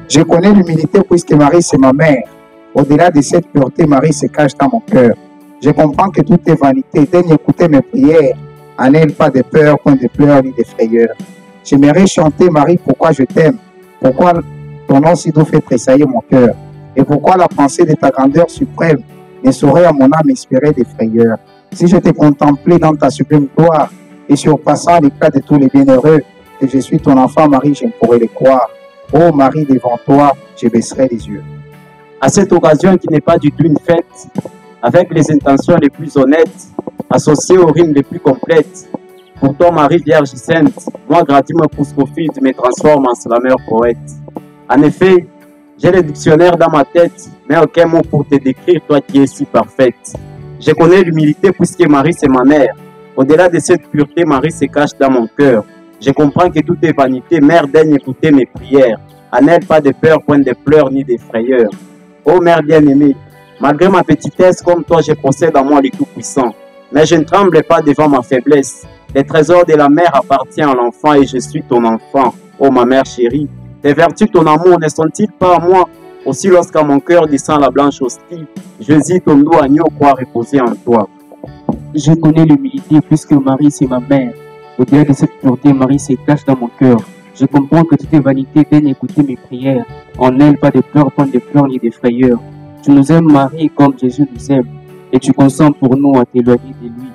Je connais l'humilité puisque Marie, c'est ma mère. Au-delà de cette pureté, Marie se cache dans mon cœur. Je comprends que tout est vanité. Daigne écouter mes prières. En elle, pas de peur, point de pleurs ni de frayeur. J'aimerais chanter, Marie, pourquoi je t'aime. Pourquoi ton nom si doux fait tressaillir mon cœur. Et pourquoi la pensée de ta grandeur suprême ne saurait à mon âme inspirer des frayeurs. Si je te contemplais dans ta sublime gloire et surpassant l'éclat de tous les bienheureux, que je suis ton enfant, Marie, je ne pourrais le croire. Ô Marie, devant toi, je baisserai les yeux. À cette occasion qui n'est pas du tout une fête, avec les intentions les plus honnêtes, associées aux rimes les plus complètes, pour toi, Marie Vierge Sainte, moi, gratuit me pousse profite, me transforme en slameur poète. En effet, j'ai le dictionnaire dans ma tête, mais aucun mot pour te décrire, toi qui es si parfaite. Je connais l'humilité puisque Marie, c'est ma mère. Au-delà de cette pureté, Marie se cache dans mon cœur. Je comprends que tout est vanité, mère, daigne écouter mes prières. En elle, pas de peur, point de pleurs ni de frayeurs. Ô mère bien-aimée, malgré ma petitesse, comme toi, je possède en moi le Tout-Puissant. Mais je ne tremble pas devant ma faiblesse. Les trésors de la mère appartiennent à l'enfant et je suis ton enfant. Ô ma mère chérie, tes vertus, ton amour ne sont-ils pas à moi? Aussi lorsqu'à mon cœur descend la blanche hostie, je ton doux agneau croit reposer en toi. Je connais l'humilité puisque Marie c'est ma mère. Au-delà de cette pureté, Marie se cache dans mon cœur. Je comprends que toute vanité daigne écouter mes prières. En elle, pas de pleurs, point de pleurs ni de frayeurs. Tu nous aimes, Marie, comme Jésus nous aime. Et tu consens pour nous à t'éloigner de lui.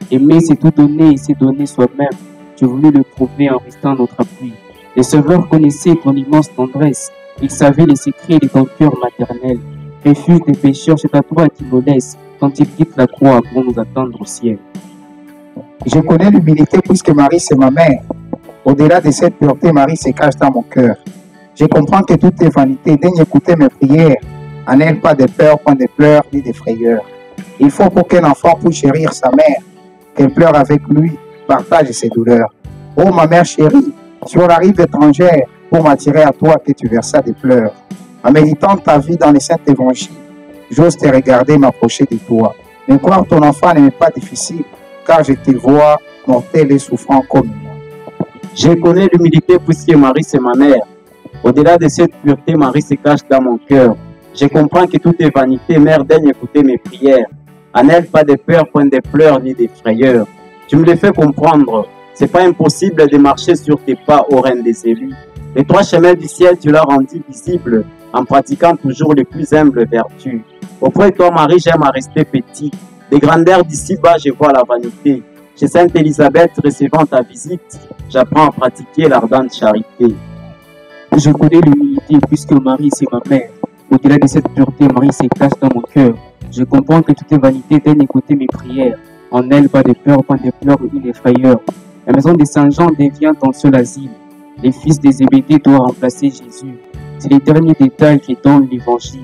Aimer, c'est tout donner et c'est donner soi-même. Tu voulais le prouver en restant notre appui. Les sauveurs connaissaient ton immense tendresse. Ils savaient les secrets de ton cœur maternel. Refuge des pécheurs, c'est à toi qui nous laisse quand ils quittent la croix pour nous attendre au ciel. Je connais l'humilité puisque Marie, c'est ma mère. Au-delà de cette pureté, Marie se cache dans mon cœur. Je comprends que tout est vanité. Daigne écouter mes prières. En elle, pas de peur, point de pleurs, ni de frayeurs. Il faut pour qu'un enfant puisse chérir sa mère, qu'elle pleure avec lui, partage ses douleurs. Ô ma mère chérie, sur la rive étrangère, pour m'attirer à toi que tu versas des pleurs. En méditant ta vie dans les saints évangiles, j'ose te regarder m'approcher de toi. Mais croire ton enfant n'est pas difficile, car je te vois mortel et souffrant comme moi. Je connais l'humilité puisque Marie c'est ma mère. Au-delà de cette pureté, Marie se cache dans mon cœur. Je comprends que tout est vanité, mère, daigne écouter mes prières. En elle, pas de peur, point de pleurs ni de frayeurs. Tu me le fais comprendre. C'est pas impossible de marcher sur tes pas, ô reine des élus. Les trois chemins du ciel, tu l'as rendu visible en pratiquant toujours les plus humbles vertus. Auprès de toi, Marie, j'aime à rester petit. Des grandeurs d'ici-bas, je vois la vanité. Chez Sainte Élisabeth, recevant ta visite, j'apprends à pratiquer l'ardente charité. Je connais l'humilité puisque Marie, c'est ma mère. Au-delà de cette pureté, Marie se cache dans mon cœur. Je comprends que toute vanité daigne écouter mes prières. En elle, pas de peur, pas de pleurs ni de frayeurs. La maison de Saint-Jean devient ton seul asile. Les fils des Zébédée doivent remplacer Jésus. C'est les derniers détails qui donnent l'évangile.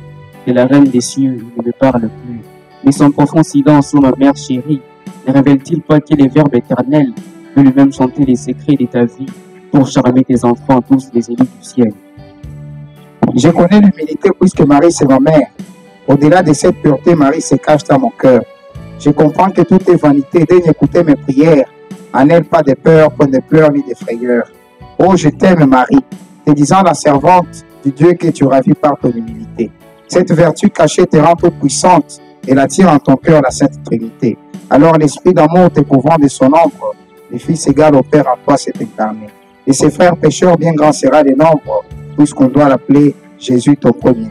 De la reine des cieux, il ne me parle plus. Mais son profond silence, ô ma mère chérie, ne révèle-t-il pas que les verbes éternels peut lui-même chanter les secrets de ta vie pour charmer tes enfants, tous les élus du ciel? Je connais l'humilité puisque Marie c'est ma mère. Au-delà de cette pureté, Marie se cache dans mon cœur. Je comprends que tout est vanité, daigne écouter mes prières. En elle, pas de peur, point de pleurs ni de frayeurs. Oh, je t'aime, Marie, te disant la servante du Dieu que tu ravis par ton humilité. Cette vertu cachée te rend toute puissante et attire en ton cœur la Sainte Trinité. Alors l'Esprit d'amour t'éprouvant de son ombre, le Fils égal au Père en toi s'est incarné. Et ses frères pécheurs, bien grand sera le nombre, puisqu'on doit l'appeler Jésus ton premier-né.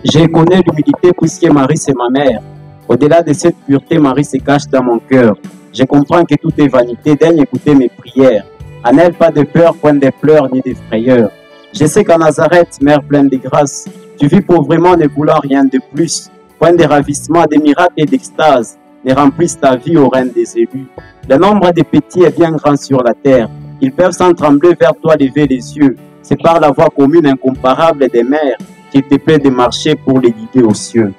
Je connais l'humilité puisque Marie c'est ma mère. Au-delà de cette pureté, Marie se cache dans mon cœur. Je comprends que tout est vanité, daigne écouter mes prières. En elle, pas de peur, point de pleurs ni de frayeurs. Je sais qu'à Nazareth, mère pleine de grâce, tu vis pauvrement ne voulant rien de plus. Point de ravissement, de miracles et d'extase ne remplissent ta vie, ô reine des élus. Le nombre des petits est bien grand sur la terre. Ils peuvent sans trembler vers toi lever les yeux. C'est par la voie commune incomparable des mères qui te plaît de marcher pour les guider aux cieux.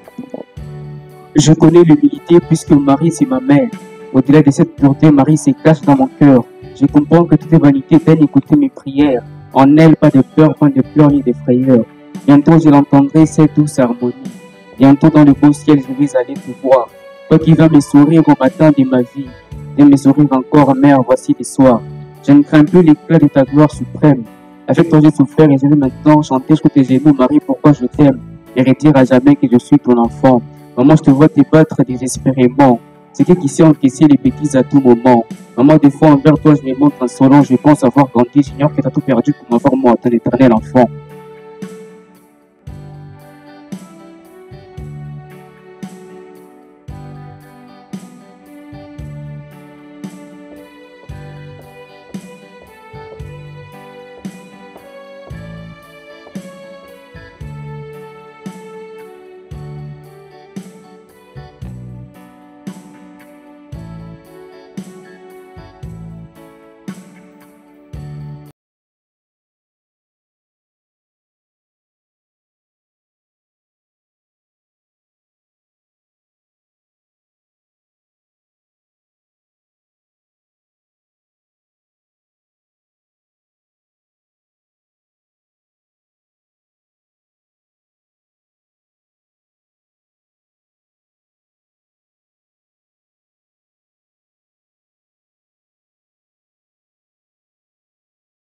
Je connais l'humilité puisque Marie c'est ma mère. Au-delà de cette pureté, Marie se cache dans mon cœur. Je comprends que toute vanité daigne écouter mes prières. En elle, pas de peur, point de pleurs ni de frayeurs. Bientôt je l'entendrai, cette douce harmonie. Bientôt dans le beau ciel, je vais aller te voir. Toi qui vas me sourire au matin de ma vie. Viens me sourire encore, mère, voici le soir. Je ne crains plus l'éclat de ta gloire suprême. Avec toi j'ai souffert et je vais maintenant chanter sur tes genoux, Marie, pourquoi je t'aime, et redire à jamais que je suis ton enfant. Maman, je te vois te battre désespérément. C'est qui sait encaisser les bêtises à tout moment. Maman, des fois envers toi je me montre insolent, je pense avoir grandi, j'ignore que t'as tout perdu pour m'avoir moi, ton éternel enfant.